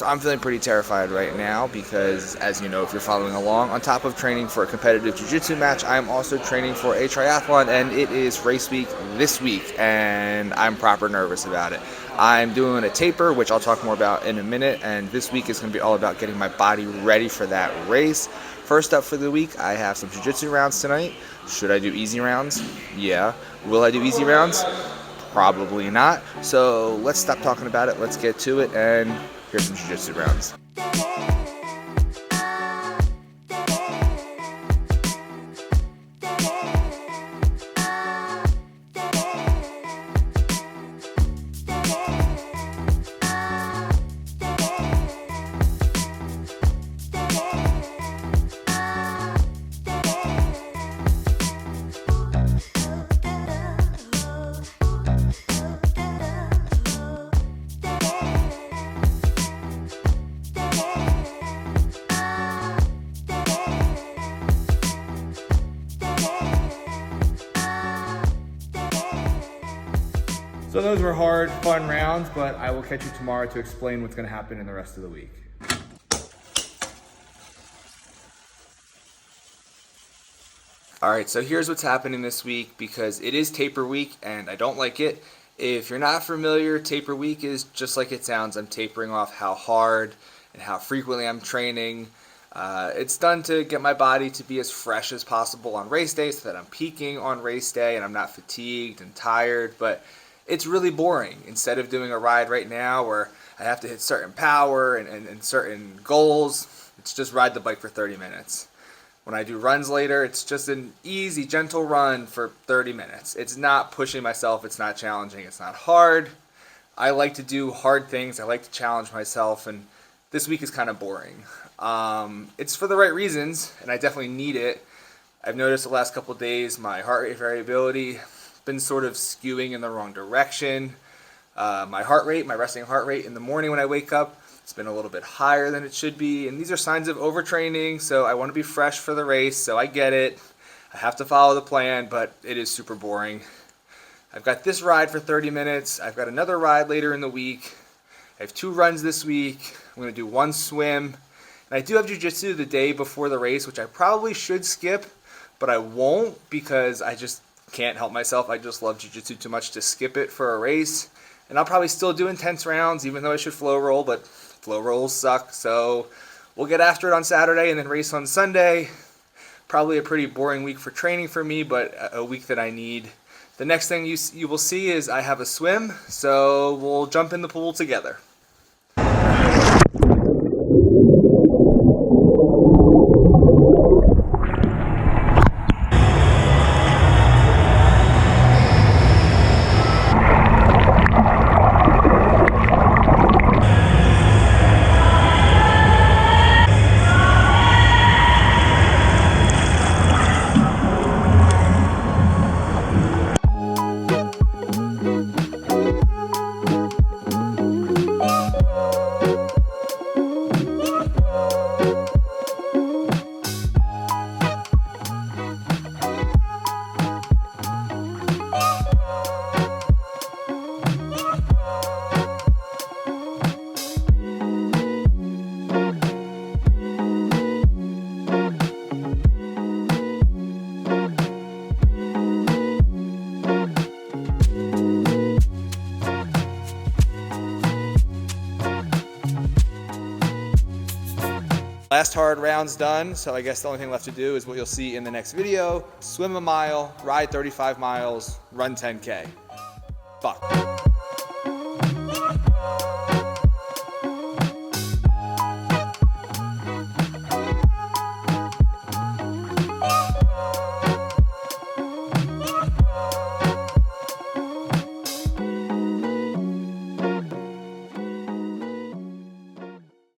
So I'm feeling pretty terrified right now because, as you know, if you're following along, on top of training for a competitive jiu-jitsu match, I'm also training for a triathlon, and it is race week this week, and I'm proper nervous about it. I'm doing a taper, which I'll talk more about in a minute, and this week is going to be all about getting my body ready for that race. First up for the week, I have some jiu-jitsu rounds tonight. Should I do easy rounds? Yeah. Will I do easy rounds? Probably not. So let's stop talking about it. Let's get to it, and here's some jiu-jitsu rounds. So those were hard, fun rounds, but I will catch you tomorrow to explain what's going to happen in the rest of the week. Alright, so here's what's happening this week because it is taper week and I don't like it. If you're not familiar, taper week is just like it sounds. I'm tapering off how hard and how frequently I'm training. It's done to get my body to be as fresh as possible on race day so that I'm peaking on race day and I'm not fatigued and tired, but it's really boring. Instead of doing a ride right now where I have to hit certain power and certain goals, it's just ride the bike for 30 minutes. When I do runs later, it's just an easy, gentle run for 30 minutes. It's not pushing myself, it's not challenging, it's not hard. I like to do hard things, I like to challenge myself, and this week is kind of boring. It's for the right reasons, and I definitely need it. I've noticed the last couple of days my heart rate variability been sort of skewing in the wrong direction. My heart rate, my resting heart rate in the morning when I wake up, it's been a little bit higher than it should be, and these are signs of overtraining, so I want to be fresh for the race, so I get it. I have to follow the plan, but it is super boring. I've got this ride for 30 minutes. I've got another ride later in the week. I have 2 runs this week. I'm going to do 1 swim. And I do have jiu-jitsu the day before the race, which I probably should skip, but I won't because I just can't help myself. I just love jiu-jitsu too much to skip it for a race. And I'll probably still do intense rounds, even though I should flow roll, but flow rolls suck. So we'll get after it on Saturday and then race on Sunday. Probably a pretty boring week for training for me, but a week that I need. The next thing you will see is I have a swim, so we'll jump in the pool together. Last hard round's done, so I guess the only thing left to do is what you'll see in the next video. Swim a mile, ride 35 miles, run 10K. Fuck.